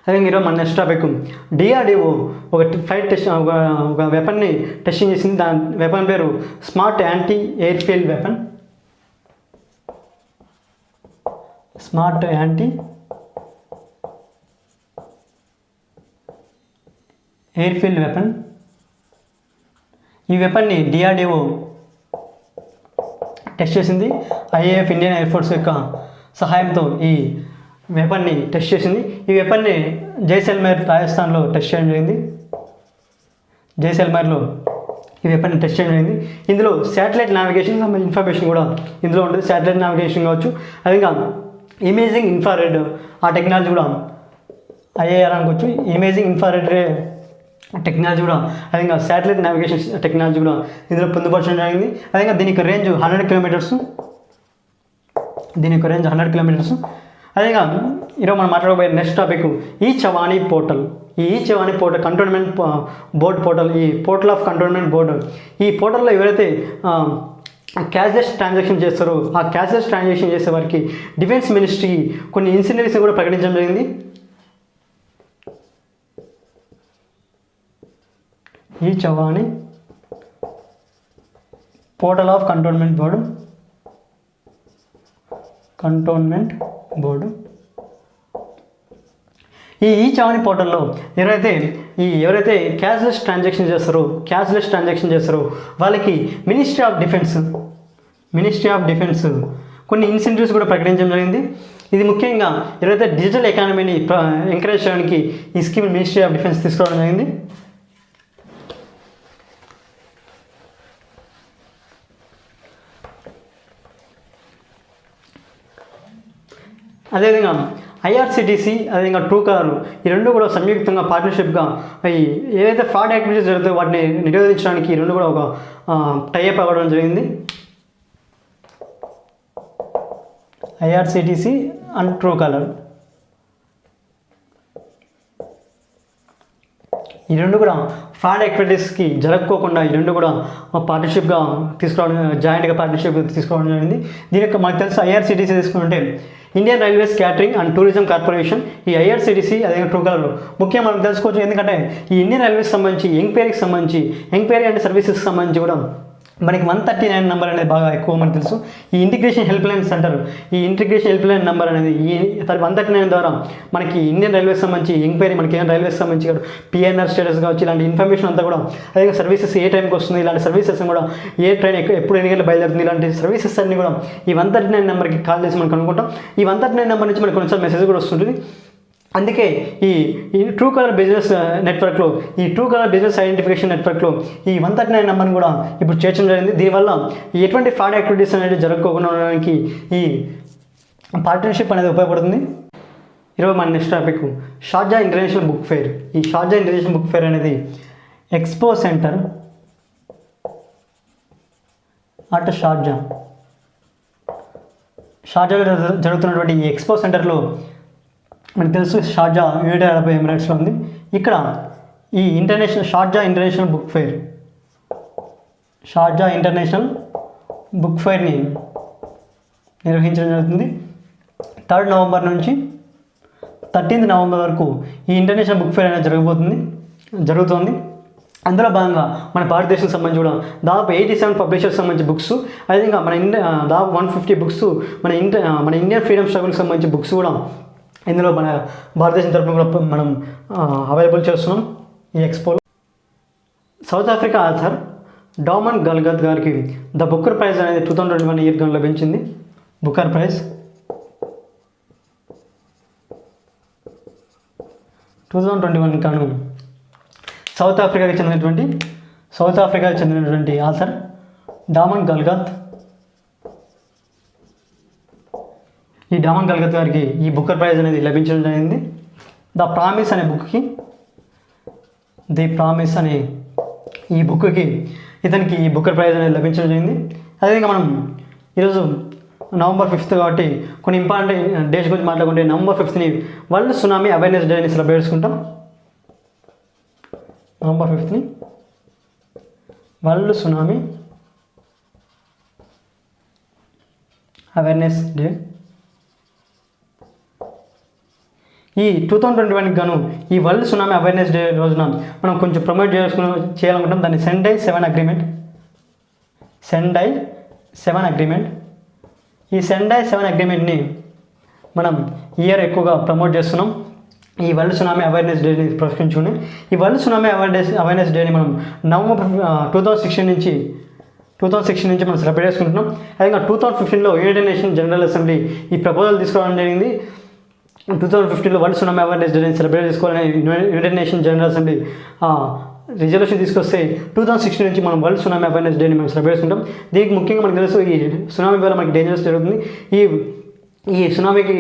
అదే ఈరోజు మన నెక్స్ట్ టాపిక్ డిఆర్డిఓ ఒక ఫ్లైట్ టెస్ట్ ఒక వెపన్ని టెస్టింగ్ చేసింది. దాని వెపన్ పేరు స్మార్ట్ యాంటీ ఎయిర్ఫీల్డ్ వెపన్. ఈ వెపన్ని డిఆర్డిఓ టెస్ట్ చేసింది. ఐఏఎఫ్ ఇండియన్ ఎయిర్ ఫోర్స్ యొక్క సహాయంతో ఈ వెపన్ని టెస్ట్ చేసింది. ఈ వెపన్ని జైసల్మేర్ రాజస్థాన్లో టెస్ట్ చేయడం జరిగింది. ఇందులో శాటిలైట్ నావిగేషన్ ఇన్ఫర్మేషన్ కూడా ఇందులో ఉంటుంది. శాటిలైట్ నావిగేషన్ కావచ్చు, అదేవిధంగా ఇమేజింగ్ ఇన్ఫ్రారెడ్ ఆ టెక్నాలజీ కూడా ఐఏఆర్ అనుకోవచ్చు. ఇమేజింగ్ ఇన్ఫ్రారెడ్ టెక్నాలజీ కూడా, అదేవిధంగా శాటిలైట్ నావిగేషన్ టెక్నాలజీ కూడా ఇందులో పొందుపరచడం జరిగింది. అదేవిధంగా దీనికి రేంజ్ 100 కిలోమీటర్స్. అదేగా ఈరోజు మనం మాట్లాడబోయే నెక్స్ట్ టాపిక్ ఈ చవాణి పోర్టల్ కంటోన్మెంట్ బోర్డ్ పోర్టల్, ఈ పోర్టల్ ఆఫ్ కంటోన్మెంట్ బోర్డు. ఈ పోర్టల్లో ఎవరైతే క్యాష్లెస్ ట్రాన్సాక్షన్ చేస్తారో ఆ క్యాష్లెస్ ట్రాన్సాక్షన్ చేసే వారికి డిఫెన్స్ మినిస్ట్రీ కొన్ని ఇన్సెంటివ్స్ కూడా ప్రకటించడం జరిగింది. ఈ చవాణి పోర్టల్ ఆఫ్ కంటోన్మెంట్ బోర్డు. ఈ చవాణి పోర్టల్లో ఎవరైతే క్యాష్లెస్ ట్రాన్సాక్షన్ చేస్తారో వాళ్ళకి మినిస్ట్రీ ఆఫ్ డిఫెన్స్ కొన్ని ఇన్సెంటివ్స్ కూడా ప్రకటించడం జరిగింది. ఇది ముఖ్యంగా ఎవరైతే డిజిటల్ ఎకానమీని ఎంకరేజ్ చేయడానికి ఈ స్కీమ్ మినిస్ట్రీ ఆఫ్ డిఫెన్స్ తీసుకోవడం జరిగింది. అదేవిధంగా ఐఆర్సిటీసీ అదేవిధంగా ట్రూ కలర్ ఈ రెండు కూడా సంయుక్తంగా పార్ట్నర్షిప్గా ఈ ఏదైతే ఫ్రాడ్ యాక్టివిటీస్ జరుగుతాయో వాటిని నిరోధించడానికి ఈ రెండు కూడా ఒక టైఅప్ అవ్వడం జరిగింది. ఐఆర్సిటీసీ అండ్ ట్రూ కలర్ ఈ రెండు కూడా ఫ్రాడ్ యాక్టివిటీస్కి జరగకోకుండా ఈ రెండు కూడా పార్ట్నర్షిప్గా తీసుకోవడం, జాయింట్గా పార్ట్నర్షిప్ తీసుకోవడం జరిగింది. దీని యొక్క మనకు తెలుసు ఐఆర్సిటీసీ తీసుకుంటే Indian railways catering and tourism corporation. ఈ ఐఆర్సిటీసీ అదే ట్రూ కలర్ ముఖ్యంగా మనం తెలుసుకోవచ్చు. ఎందుకంటే ఈ ఇండియన్ రైల్వేస్ సంబంధించి ఎంక్వైరీకి సంబంధించి ఎంక్వైరీ అండ్ సర్వీసెస్కి సంబంధించి కూడా మనకి 139 నెంబర్ అనేది బాగా ఎక్కువ మనకు తెలుసు. ఈ ఇంటిగ్రేషన్ హెల్ప్ లైన్స్ అంటారు. ఈ ఇంటిగ్రేషన్ హెల్ప్ లైన్ నెంబర్ అనేది ఈ 139 ద్వారా మనకి ఇండియన్ రైల్వేస్ సంబంధించి ఎంక్వైరీ, మనకి ఏం రైల్వేస్ సంబంధించి పిఎన్ఆర్ స్టేటస్ కావచ్చు, ఇలాంటి ఇన్ఫర్మేషన్ అంతా కూడా, అదే సర్వీసెస్ ఏ టైంకి వస్తుంది, ఇలాంటి సర్వీసెస్ కూడా ఏ ట్రైన్ ఎప్పుడు ఎన్ని గంటలు బయలుదేరుతుంది, ఇలాంటి సర్వీసెస్ అన్ని కూడా ఈ 139 నెంబర్కి కాల్ చేసి మనం కనుక్కుంటాం. ఈ 139 నెంబర్ నుంచి మనకి కొన్నిసార్లు మెసేజ్ కూడా వస్తుంటుంది. అందుకే ఈ ట్రూ కలర్ బిజినెస్ నెట్వర్క్లో, ఈ ట్రూ కలర్ బిజినెస్ ఐడెంటిఫికేషన్ నెట్వర్క్లో ఈ 139 నెంబర్ని కూడా ఇప్పుడు చేర్చడం జరిగింది. దీనివల్ల ఎటువంటి ఫ్రాడ్ యాక్టివిటీస్ అనేది జరగకుండా ఉండడానికి ఈ పార్ట్నర్షిప్ అనేది ఉపయోగపడుతుంది. ఈరోజు మన next topic Sharjah international book fair. ఈ షార్జా ఇంటర్నేషనల్ బుక్ ఫెయిర్ అనేది ఎక్స్పో సెంటర్ అట్ షార్జాలో జరుగుతున్నటువంటి ఈ ఎక్స్పో సెంటర్లో మనకు తెలుసు షార్జా యునైటెడ్ అరబ్ ఎమిరేట్స్లో ఉంది. ఇక్కడ ఈ షార్జా ఇంటర్నేషనల్ బుక్ ఫెయిర్ని నిర్వహించడం జరుగుతుంది. 3 నవంబర్ నుంచి 13 నవంబర్ వరకు ఈ ఇంటర్నేషనల్ బుక్ ఫెయిర్ అనేది జరుగుతుంది. అందులో భాగంగా మన భారతదేశం సంబంధించి కూడా దాదాపు 87 పబ్లిషర్స్ సంబంధించి బుక్స్, అదేవిధంగా దాదాపు 150 బుక్స్ మన ఇండియన్ ఫ్రీడమ్ స్ట్రగుల్కి సంబంధించి బుక్స్ కూడా ఇందులో మన భారతదేశం తరపున కూడా మనం అవైలబుల్ చేస్తున్నాం ఈ ఎక్స్పోలో. సౌత్ ఆఫ్రికా ఆథర్ డామన్ గల్గత్ గారికి ద బుకర్ ప్రైజ్ అనేది 2021 ఇయర్ గాను లభించింది. బుకర్ ప్రైజ్ 2021 గాను సౌత్ ఆఫ్రికాకి చెందినటువంటి ఆథర్ డామన్ గల్గత్. ఈ డామన్ గల్గత్ గారికి ఈ బుకర్ ప్రైజ్ అనేది లభించడం జరిగింది. ది ప్రామిస్ అనే బుక్కి ఇతనికి ఈ బుకర్ ప్రైజ్ అనేది లభించడం జరిగింది. అదేవిధంగా మనం ఈరోజు నవంబర్ 5 కాబట్టి కొన్ని ఇంపార్టెంట్ డేస్ గురించి మాట్లాడుకుంటే నవంబర్ 5ని వరల్డ్ సునామీ అవేర్నెస్ డే అని సెలబ్రేట్ చేసుకుంటాం. నవంబర్ 5ని వరల్డ్ సునామీ అవేర్నెస్ డే. ఈ 2021 గాను ఈ వరల్డ్ సునామీ అవేర్నెస్ డే రోజున మనం కొంచెం ప్రమోట్ చేయాలనుకుంటాం. దాన్ని సెండై 7 అగ్రిమెంట్. ఈ సెండై 7 అగ్రిమెంట్ని మనం ఇయర్ ఎక్కువగా ప్రమోట్ చేస్తున్నాం. ఈ వరల్డ్ సునామీ అవేర్నెస్ డేని ప్రశ్నించుకుని ఈ వరల్డ్ సునామీ అవేర్నెస్ డేని మనం నవంబర్ 2016 నుంచి మనం సెలబ్రేట్ చేసుకుంటున్నాం. అదేవిధంగా 2015లో యునైటెడ్ నేషన్ జనరల్ అసెంబ్లీ ఈ ప్రపోజల్ తీసుకురావడం జరిగింది. 2015లో వరల్డ్ సునామీ అవేర్నెస్ డేని సెలబ్రేట్ చేసుకోవాలని United nation general assembly resolution తీసుకొస్తే 2016 నుంచి మనం వరల్డ్ సునామీ అవేర్నెస్ డేని మనం సెలబ్రేట్ చేసుకుంటాం. దీనికి ముఖ్యంగా మనకు తెలుసు ఈ సునామీ వల్ల మనకి డేంజరస్ జరుగుతుంది. ఈ సునామీకి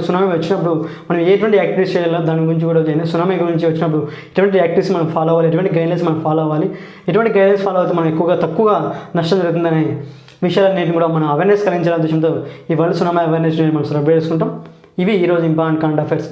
సునామీ వచ్చినప్పుడు మనం ఎటువంటి యాక్టివిటీస్ చేయాలో దాని గురించి కూడా సునామీ గురించి వచ్చినప్పుడు ఎటువంటి యాక్టివిటీస్ మనం ఫాలో అవ్వాలి, ఎటువంటి గైడ్లైన్స్ మనం ఫాలో అవ్వాలి, ఎటువంటి గైడ్లైన్స్ ఫాలో అవుతే మనం తక్కువగా నష్టం జరుగుతుందనే విషయాలన్నింటిని కూడా మనం అవేర్నెస్ కలిగించాలనే ఉద్దేశంతో ఈ వరల్డ్ సునామీ అవేర్నెస్ డేని మనం సెలబ్రేట్ చేసుకుంటాం. ఇవి ఈరోజు ఇంపార్టెంట్ కరెంట్ అఫైర్స్.